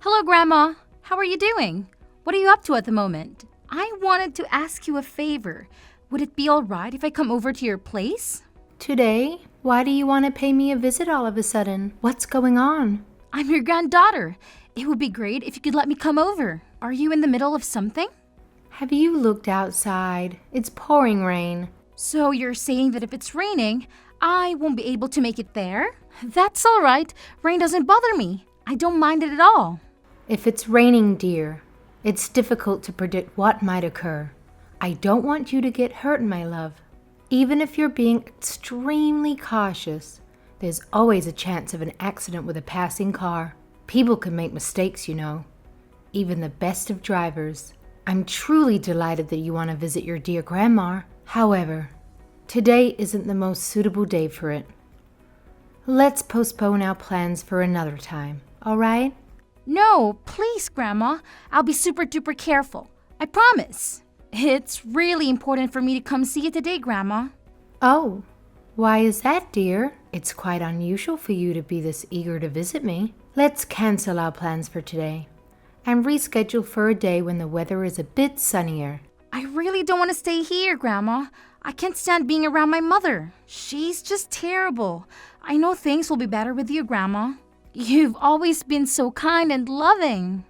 Hello, Grandma. How are you doing? What are you up to at the moment? I wanted to ask you a favor. Would it be all right if I come over to your place? Today? Why do you want to pay me a visit all of a sudden? What's going on? I'm your granddaughter. It would be great if you could let me come over. Are you in the middle of something? Have you looked outside? It's pouring rain. So you're saying that if it's raining, I won't be able to make it there? That's all right. Rain doesn't bother me. I don't mind it at all. If it's raining, dear, it's difficult to predict what might occur. I don't want you to get hurt, my love. Even if you're being extremely cautious, there's always a chance of an accident with a passing car. People can make mistakes, you know. Even the best of drivers. I'm truly delighted that you want to visit your dear grandma. However, today isn't the most suitable day for it. Let's postpone our plans for another time, all right? No, please, Grandma. I'll be super duper careful. I promise. It's really important for me to come see you today, Grandma. Oh, why is that, dear? It's quite unusual for you to be this eager to visit me. Let's cancel our plans for today and reschedule for a day when the weather is a bit sunnier. I really don't want to stay here, Grandma. I can't stand being around my mother. She's just terrible. I know things will be better with you, Grandma. You've always been so kind and loving.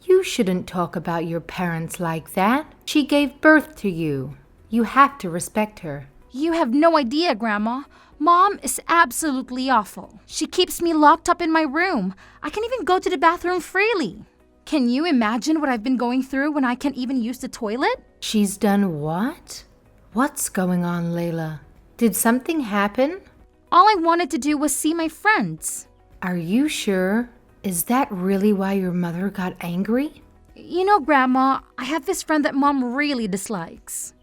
You shouldn't talk about your parents like that. She gave birth to you. You have to respect her. You have no idea, Grandma. Mom is absolutely awful. She keeps me locked up in my room. I can't even go to the bathroom freely. Can you imagine what I've been going through when I can't even use the toilet? She's done what? What's going on, Layla? Did something happen? All I wanted to do was see my friends. Are you sure? Is that really why your mother got angry? You know, Grandma, I have this friend that Mom really dislikes.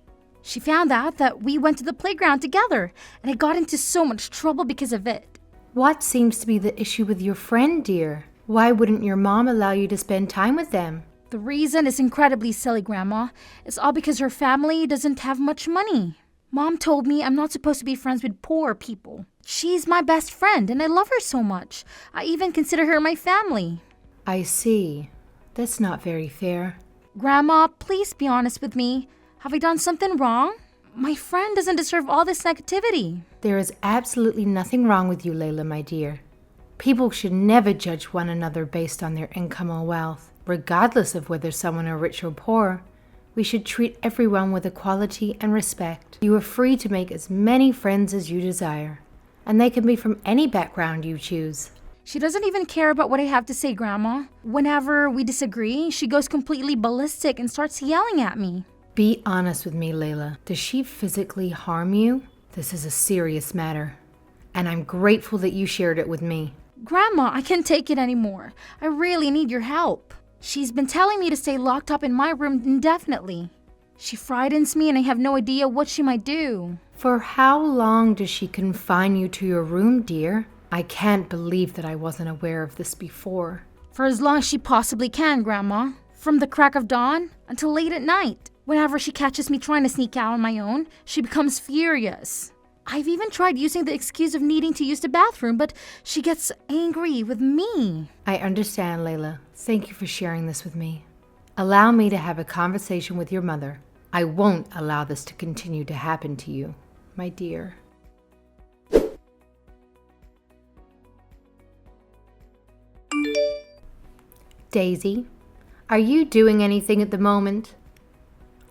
She found out that we went to the playground together, and I got into so much trouble because of it. What seems to be the issue with your friend, dear? Why wouldn't your mom allow you to spend time with them? The reason is incredibly silly, Grandma. It's all because her family doesn't have much money. Mom told me I'm not supposed to be friends with poor people. She's my best friend, and I love her so much. I even consider her my family. I see. That's not very fair. Grandma, please be honest with me. Have I done something wrong? My friend doesn't deserve all this negativity. There is absolutely nothing wrong with you, Layla, my dear. People should never judge one another based on their income or wealth. Regardless of whether someone are rich or poor, we should treat everyone with equality and respect. You are free to make as many friends as you desire, and they can be from any background you choose. She doesn't even care about what I have to say, Grandma. Whenever we disagree, she goes completely ballistic and starts yelling at me. Be honest with me, Layla. Does she physically harm you? This is a serious matter, and I'm grateful that you shared it with me. Grandma, I can't take it anymore. I really need your help. She's been telling me to stay locked up in my room indefinitely. She frightens me and I have no idea what she might do. For how long does she confine you to your room, dear? I can't believe that I wasn't aware of this before. For as long as she possibly can, Grandma. From the crack of dawn until late at night. Whenever she catches me trying to sneak out on my own, she becomes furious. I've even tried using the excuse of needing to use the bathroom, but she gets angry with me. I understand, Layla. Thank you for sharing this with me. Allow me to have a conversation with your mother. I won't allow this to continue to happen to you, my dear. Daisy, are you doing anything at the moment?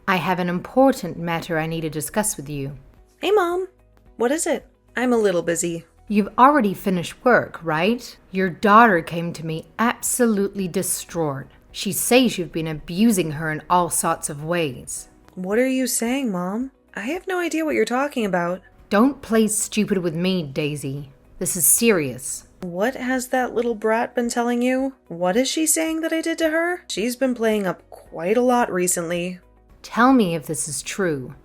I have an important matter I need to discuss with you. Hey, Mom. What is it? I'm a little busy. You've already finished work, right? Your daughter came to me absolutely distraught. She says you've been abusing her in all sorts of ways. What are you saying, Mom? I have no idea what you're talking about. Don't play stupid with me, Daisy. This is serious. What has that little brat been telling you? What is she saying that I did to her? She's been playing up quite a lot recently. Tell me if this is true.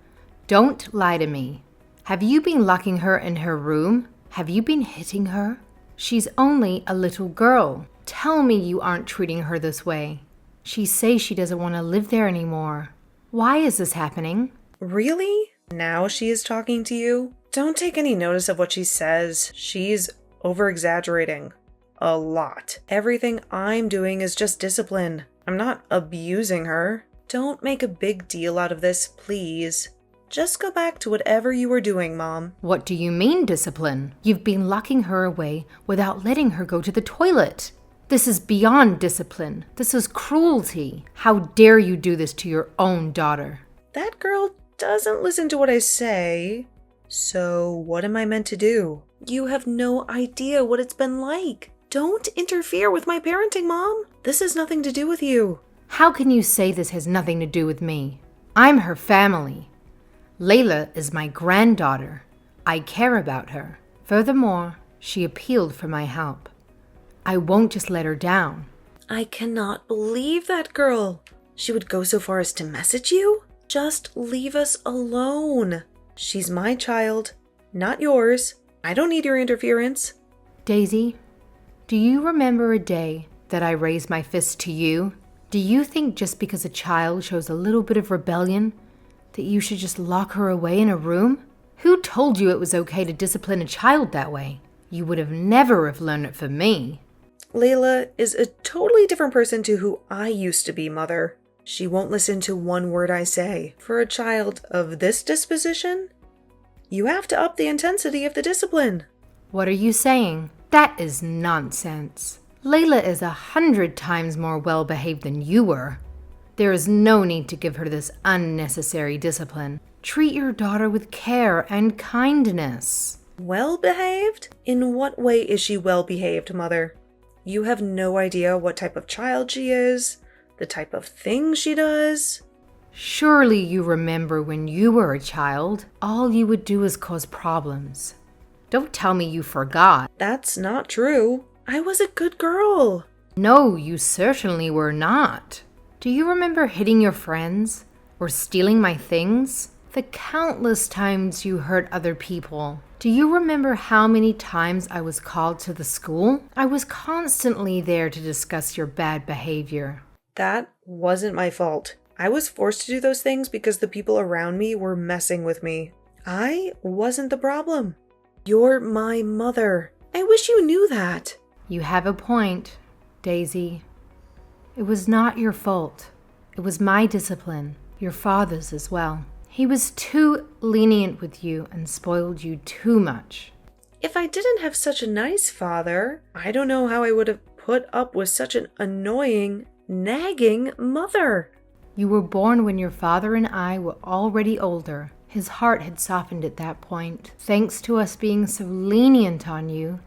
Don't lie to me. Have you been locking her in her room? Have you been hitting her? She's only a little girl. Tell me you aren't treating her this way. She says she doesn't want to live there anymore. Why is this happening? Really? Now she is talking to you? Don't take any notice of what she says. She's over-exaggerating. a lot. Everything I'm doing is just discipline. I'm not abusing her. Don't make a big deal out of this, please. Just go back to whatever you were doing, Mom. What do you mean, discipline? You've been locking her away without letting her go to the toilet. This is beyond discipline. This is cruelty. How dare you do this to your own daughter? That girl doesn't listen to what I say. So what am I meant to do? You have no idea what it's been like. Don't interfere with my parenting, Mom. This has nothing to do with you. How can you say this has nothing to do with me? I'm her family. Layla is my granddaughter. I care about her. Furthermore, she appealed for my help. I won't just let her down. I cannot believe that girl. She would go so far as to message you? Just leave us alone. She's my child, not yours. I don't need your interference. Daisy, do you remember a day that I raised my fist to you? Do you think just because a child shows a little bit of rebellion that you should just lock her away in a room? Who told you it was okay to discipline a child that way? You would have never have learned it from me. Layla is a totally different person to who I used to be, Mother. She won't listen to one word I say. For a child of this disposition, you have to up the intensity of the discipline. What are you saying? That is nonsense. Layla is 100 times more well-behaved than you were. There is no need to give her this unnecessary discipline. Treat your daughter with care and kindness. Well-behaved? In what way is she well-behaved, Mother? You have no idea what type of child she is, the type of things she does. Surely you remember when you were a child, all you would do is cause problems. Don't tell me you forgot. That's not true. I was a good girl. No, you certainly were not. Do you remember hitting your friends or stealing my things? The countless times you hurt other people. Do you remember how many times I was called to the school? I was constantly there to discuss your bad behavior. That wasn't my fault. I was forced to do those things because the people around me were messing with me. I wasn't the problem. You're my mother. I wish you knew that. You have a point, Daisy. It was not your fault. It was my discipline, your father's as well. He was too lenient with you and spoiled you too much. If I didn't have such a nice father, I don't know how I would have put up with such an annoying, nagging mother. You were born when your father and I were already older. His heart had softened at that point. Thanks to us being so lenient on you,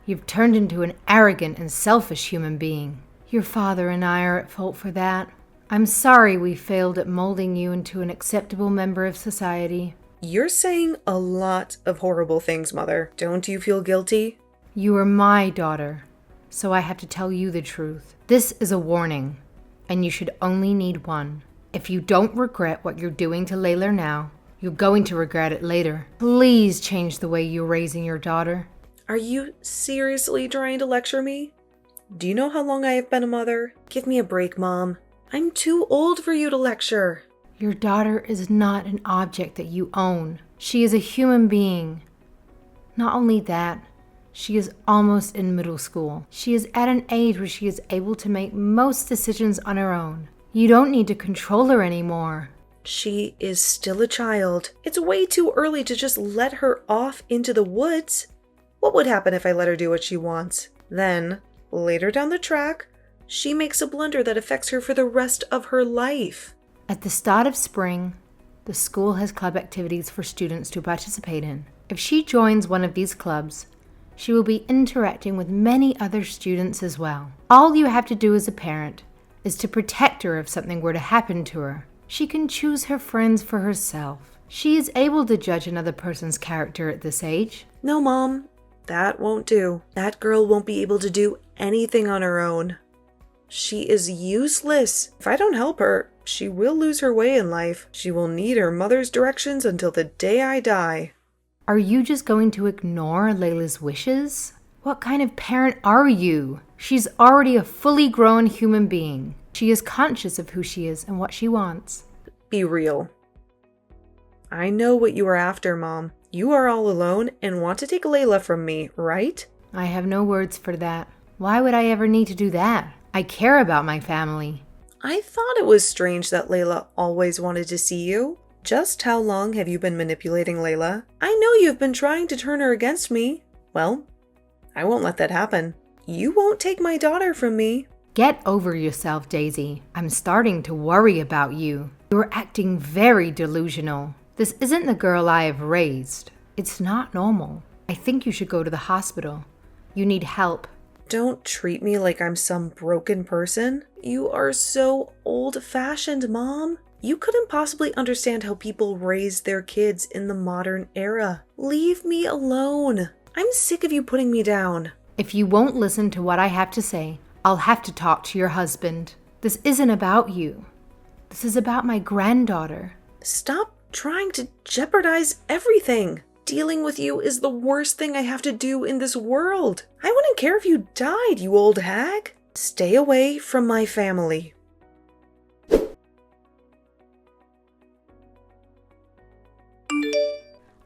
you've turned into an arrogant and selfish human being. Your father and I are at fault for that. I'm sorry we failed at molding you into an acceptable member of society. You're saying a lot of horrible things, Mother. Don't you feel guilty? You are my daughter, so I have to tell you the truth. This is a warning, and you should only need one. If you don't regret what you're doing to Layla now, you're going to regret it later. Please change the way you're raising your daughter. Are you seriously trying to lecture me? Do you know how long I have been a mother? Give me a break, Mom. I'm too old for you to lecture. Your daughter is not an object that you own. She is a human being. Not only that, she is almost in middle school. She is at an age where she is able to make most decisions on her own. You don't need to control her anymore. She is still a child. It's way too early to just let her off into the woods. What would happen if I let her do what she wants? Then, later down the track, she makes a blunder that affects her for the rest of her life. At the start of spring, the school has club activities for students to participate in. If she joins one of these clubs, she will be interacting with many other students as well. All you have to do as a parent is to protect her if something were to happen to her. She can choose her friends for herself. She is able to judge another person's character at this age. No, Mom, that won't do. That girl won't be able to do anything on her own. She is useless. If I don't help her, she will lose her way in life. She will need her mother's directions until the day I die. Are you just going to ignore Layla's wishes? What kind of parent are you? She's already a fully grown human being. She is conscious of who she is and what she wants. Be real. I know what you are after, Mom. You are all alone and want to take Layla from me, right? I have no words for that. Why would I ever need to do that? I care about my family. I thought it was strange that Layla always wanted to see you. Just how long have you been manipulating Layla? I know you've been trying to turn her against me. Well, I won't let that happen. You won't take my daughter from me. Get over yourself, Daisy. I'm starting to worry about you. You're acting very delusional. This isn't the girl I have raised. It's not normal. I think you should go to the hospital. You need help. Don't treat me like I'm some broken person. You are so old-fashioned, Mom. You couldn't possibly understand how people raise their kids in the modern era. Leave me alone. I'm sick of you putting me down. If you won't listen to what I have to say, I'll have to talk to your husband. This isn't about you. This is about my granddaughter. Stop trying to jeopardize everything. Dealing with you is the worst thing I have to do in this world. I wouldn't care if you died, you old hag. Stay away from my family.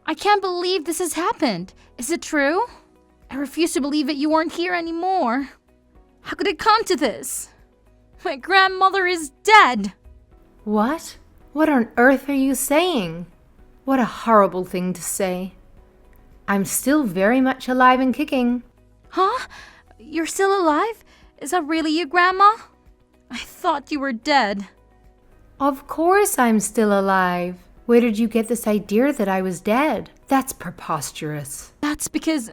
I can't believe this has happened. Is it true? I refuse to believe that you aren't here anymore. How could it come to this? My grandmother is dead. What? What on earth are you saying? What a horrible thing to say. I'm still very much alive and kicking. Huh? You're still alive? Is that really you, Grandma? I thought you were dead. Of course I'm still alive. Where did you get this idea that I was dead? That's preposterous. That's because,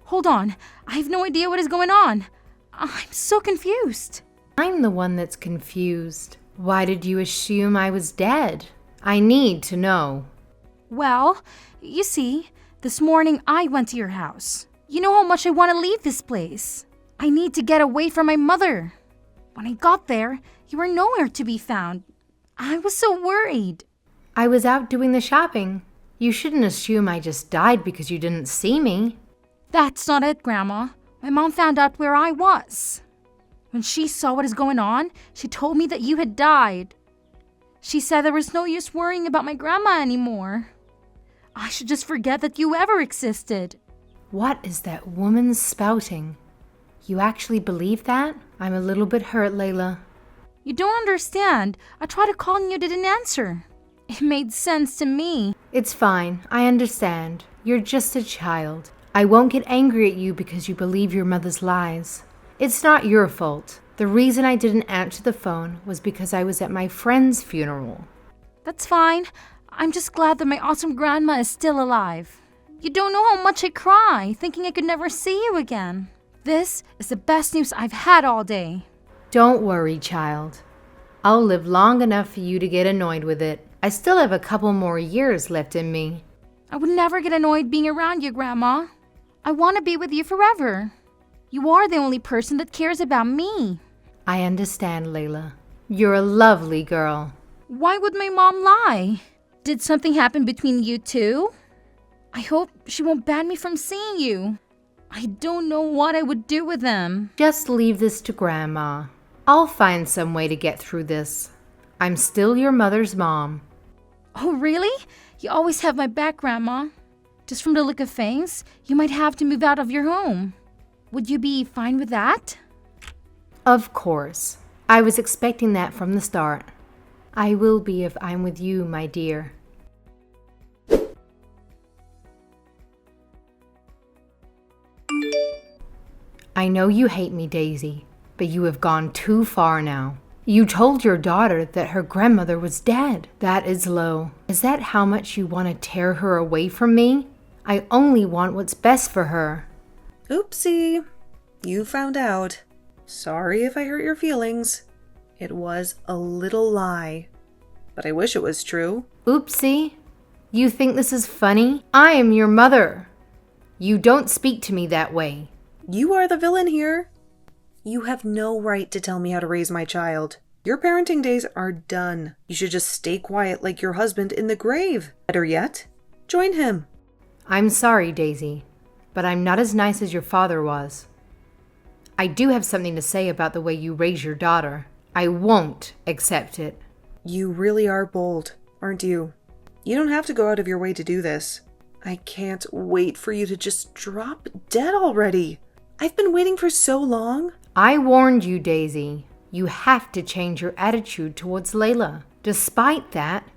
hold on. I have no idea what is going on. I'm so confused. I'm the one that's confused. Why did you assume I was dead? I need to know. Well, you see, this morning I went to your house. You know how much I want to leave this place. I need to get away from my mother. When I got there, you were nowhere to be found. I was so worried. I was out doing the shopping. You shouldn't assume I just died because you didn't see me. That's not it, Grandma. My mom found out where I was. When she saw what is going on, she told me that you had died. She said there was no use worrying about my grandma anymore. I should just forget that you ever existed. What is that woman spouting? You actually believe that? I'm a little bit hurt, Layla. You don't understand. I tried to call and you didn't answer. It made sense to me. It's fine. I understand. You're just a child. I won't get angry at you because you believe your mother's lies. It's not your fault. The reason I didn't answer the phone was because I was at my friend's funeral. That's fine. I'm just glad that my awesome grandma is still alive. You don't know how much I cry, thinking I could never see you again. This is the best news I've had all day. Don't worry, child. I'll live long enough for you to get annoyed with it. I still have a couple more years left in me. I would never get annoyed being around you, Grandma. I want to be with you forever. You are the only person that cares about me. I understand, Layla. You're a lovely girl. Why would my mom lie? Did something happen between you two? I hope she won't ban me from seeing you. I don't know what I would do with them. Just leave this to Grandma. I'll find some way to get through this. I'm still your mother's mom. Oh, really? You always have my back, Grandma. Just from the look of things, you might have to move out of your home. Would you be fine with that? Of course. I was expecting that from the start. I will be if I'm with you, my dear. I know you hate me, Daisy, but you have gone too far now. You told your daughter that her grandmother was dead. That is low. Is that how much you want to tear her away from me? I only want what's best for her. Oopsie. You found out. Sorry if I hurt your feelings. It was a little lie. But I wish it was true. Oopsie. You think this is funny? I am your mother. You don't speak to me that way. You are the villain here. You have no right to tell me how to raise my child. Your parenting days are done. You should just stay quiet like your husband in the grave. Better yet, join him. I'm sorry, Daisy, but I'm not as nice as your father was. I do have something to say about the way you raise your daughter. I won't accept it. You really are bold, aren't you? You don't have to go out of your way to do this. I can't wait for you to just drop dead already. I've been waiting for so long. I warned you, Daisy. You have to change your attitude towards Layla. Despite that,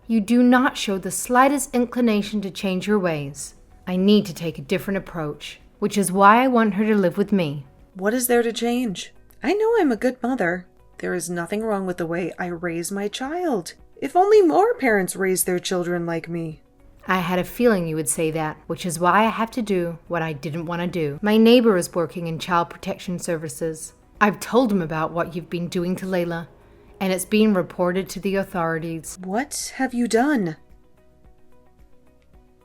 you do not show the slightest inclination to change your ways. I need to take a different approach, which is why I want her to live with me. What is there to change? I know I'm a good mother. There is nothing wrong with the way I raise my child. If only more parents raise their children like me. I had a feeling you would say that, which is why I have to do what I didn't want to do. My neighbor is working in child protection services. I've told him about what you've been doing to Layla, and it's being reported to the authorities. What have you done?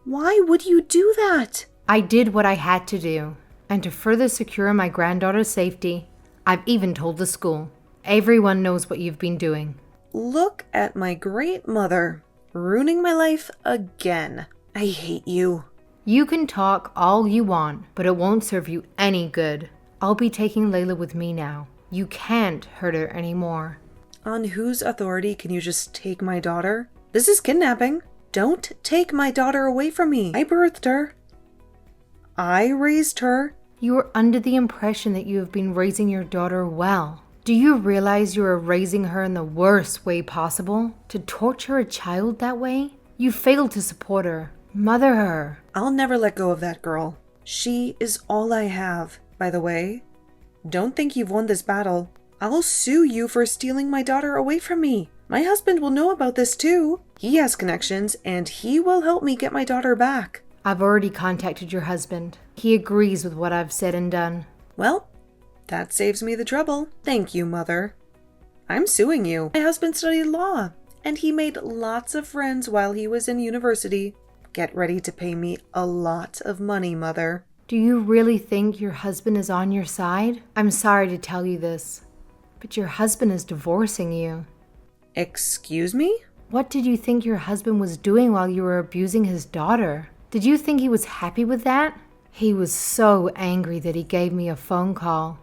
Why would you do that? I did what I had to do, and to further secure my granddaughter's safety, I've even told the school. Everyone knows what you've been doing. Look at my great mother, ruining my life again. I hate you. You can talk all you want, but it won't serve you any good. I'll be taking Layla with me now. You can't hurt her anymore. On whose authority can you just take my daughter? This is kidnapping. Don't take my daughter away from me. I birthed her. I raised her. You are under the impression that you have been raising your daughter well. Do you realize you are raising her in the worst way possible? To torture a child that way? You failed to support her, mother her. I'll never let go of that girl. She is all I have. By the way, don't think you've won this battle. I'll sue you for stealing my daughter away from me. My husband will know about this too. He has connections and he will help me get my daughter back. I've already contacted your husband. He agrees with what I've said and done. Well, that saves me the trouble. Thank you, Mother. I'm suing you. My husband studied law, and he made lots of friends while he was in university. Get ready to pay me a lot of money, Mother. Do you really think your husband is on your side? I'm sorry to tell you this, but your husband is divorcing you. Excuse me? What did you think your husband was doing while you were abusing his daughter? Did you think he was happy with that? He was so angry that he gave me a phone call.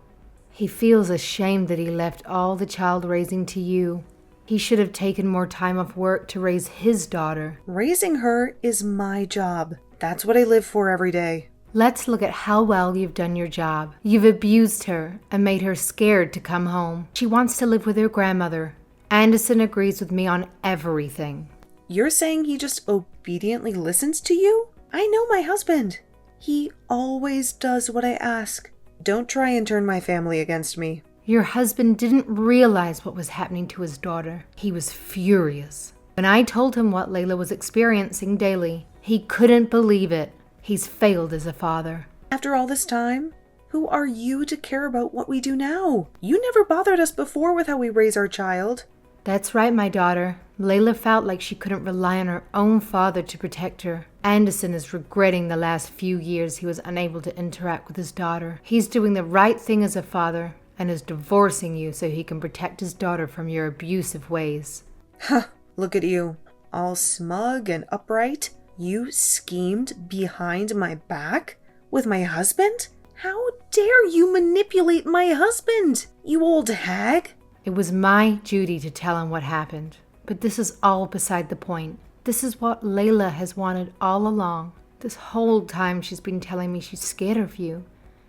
He feels ashamed that he left all the child raising to you. He should have taken more time off work to raise his daughter. Raising her is my job. That's what I live for every day. Let's look at how well you've done your job. You've abused her and made her scared to come home. She wants to live with her grandmother. Anderson agrees with me on everything. You're saying he just obediently listens to you? I know my husband. He always does what I ask. Don't try and turn my family against me. Your husband didn't realize what was happening to his daughter. He was furious. When I told him what Layla was experiencing daily, he couldn't believe it. He's failed as a father. After all this time, who are you to care about what we do now? You never bothered us before with how we raise our child. That's right, my daughter. Layla felt like she couldn't rely on her own father to protect her. Anderson is regretting the last few years he was unable to interact with his daughter. He's doing the right thing as a father and is divorcing you so he can protect his daughter from your abusive ways. Huh, look at you. All smug and upright. You schemed behind my back with my husband? How dare you manipulate my husband, you old hag? It was my duty to tell him what happened. But this is all beside the point. This is what Layla has wanted all along. This whole time she's been telling me she's scared of you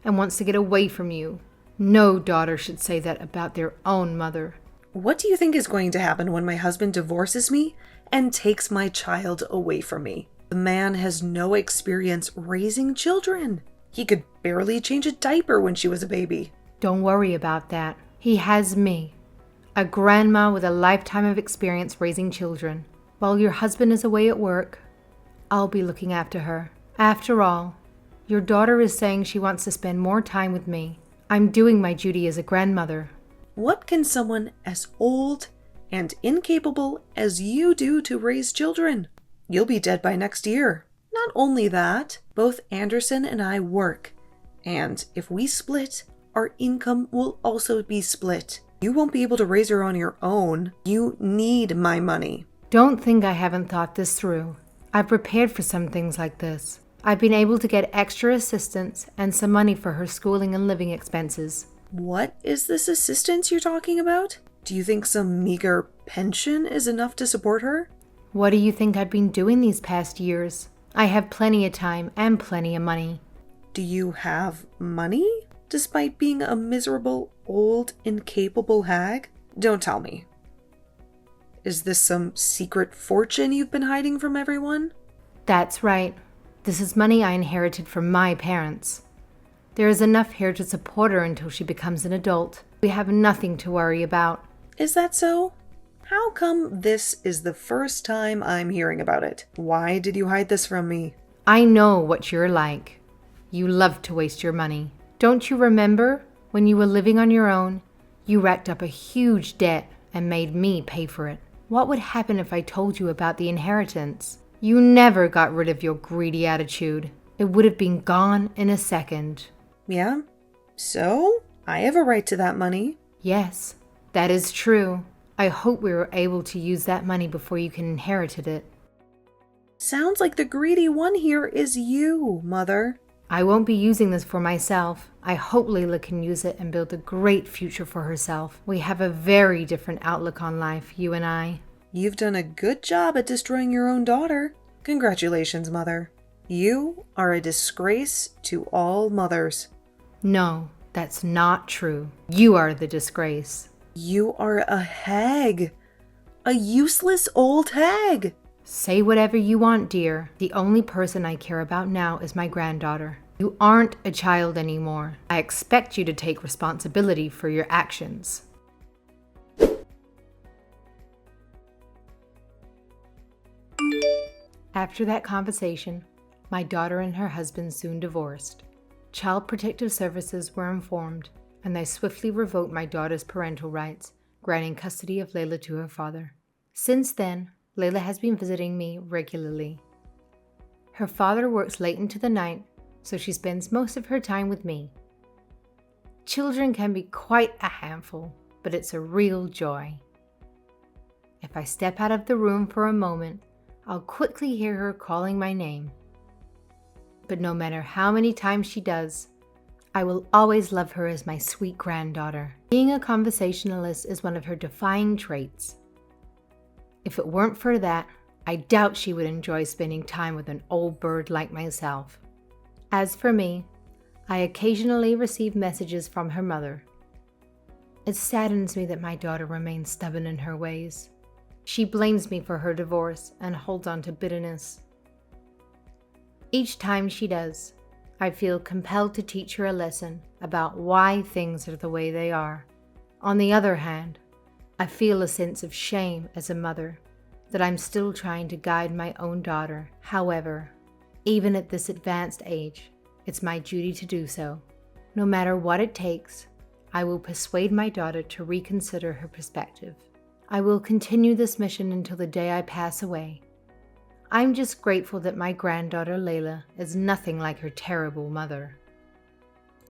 and wants to get away from you. No daughter should say that about their own mother. What do you think is going to happen when my husband divorces me and takes my child away from me? The man has no experience raising children. He could barely change a diaper when she was a baby. Don't worry about that. He has me, a grandma with a lifetime of experience raising children. While your husband is away at work, I'll be looking after her. After all, your daughter is saying she wants to spend more time with me. I'm doing my duty as a grandmother. What can someone as old and incapable as you do to raise children? You'll be dead by next year. Not only that, both Anderson and I work. And if we split, our income will also be split. You won't be able to raise her on your own. You need my money. Don't think I haven't thought this through. I've prepared for some things like this. I've been able to get extra assistance and some money for her schooling and living expenses. What is this assistance you're talking about? Do you think some meager pension is enough to support her? What do you think I've been doing these past years? I have plenty of time and plenty of money. Do you have money? despite being a miserable, old, incapable hag? Don't tell me. Is this some secret fortune you've been hiding from everyone? That's right. This is money I inherited from my parents. There is enough here to support her until she becomes an adult. We have nothing to worry about. Is that so? How come this is the first time I'm hearing about it? Why did you hide this from me? I know what you're like. You love to waste your money. Don't you remember when you were living on your own, you racked up a huge debt and made me pay for it? What would happen if I told you about the inheritance? You never got rid of your greedy attitude. It would have been gone in a second. Yeah? So? I have a right to that money. Yes, that is true. I hope we were able to use that money before you can inherit it. Sounds like the greedy one here is you, Mother. I won't be using this for myself. I hope Layla can use it and build a great future for herself. We have a very different outlook on life, you and I. You've done a good job at destroying your own daughter. Congratulations, Mother. You are a disgrace to all mothers. No, that's not true. You are the disgrace. You are a hag. A useless old hag. Say whatever you want, dear. The only person I care about now is my granddaughter. You aren't a child anymore. I expect you to take responsibility for your actions. After that conversation, my daughter and her husband soon divorced. Child Protective Services were informed, and they swiftly revoked my daughter's parental rights, granting custody of Layla to her father. Since then, Layla has been visiting me regularly. Her father works late into the night, so she spends most of her time with me. Children can be quite a handful, but it's a real joy. If I step out of the room for a moment, I'll quickly hear her calling my name. But no matter how many times she does, I will always love her as my sweet granddaughter. Being a conversationalist is one of her defining traits. If it weren't for that, I doubt she would enjoy spending time with an old bird like myself. As for me, I occasionally receive messages from her mother. It saddens me that my daughter remains stubborn in her ways. She blames me for her divorce and holds on to bitterness. Each time she does, I feel compelled to teach her a lesson about why things are the way they are. On the other hand, I feel a sense of shame as a mother that I'm still trying to guide my own daughter. However, even at this advanced age, it's my duty to do so. No matter what it takes, I will persuade my daughter to reconsider her perspective. I will continue this mission until the day I pass away. I'm just grateful that my granddaughter Layla is nothing like her terrible mother.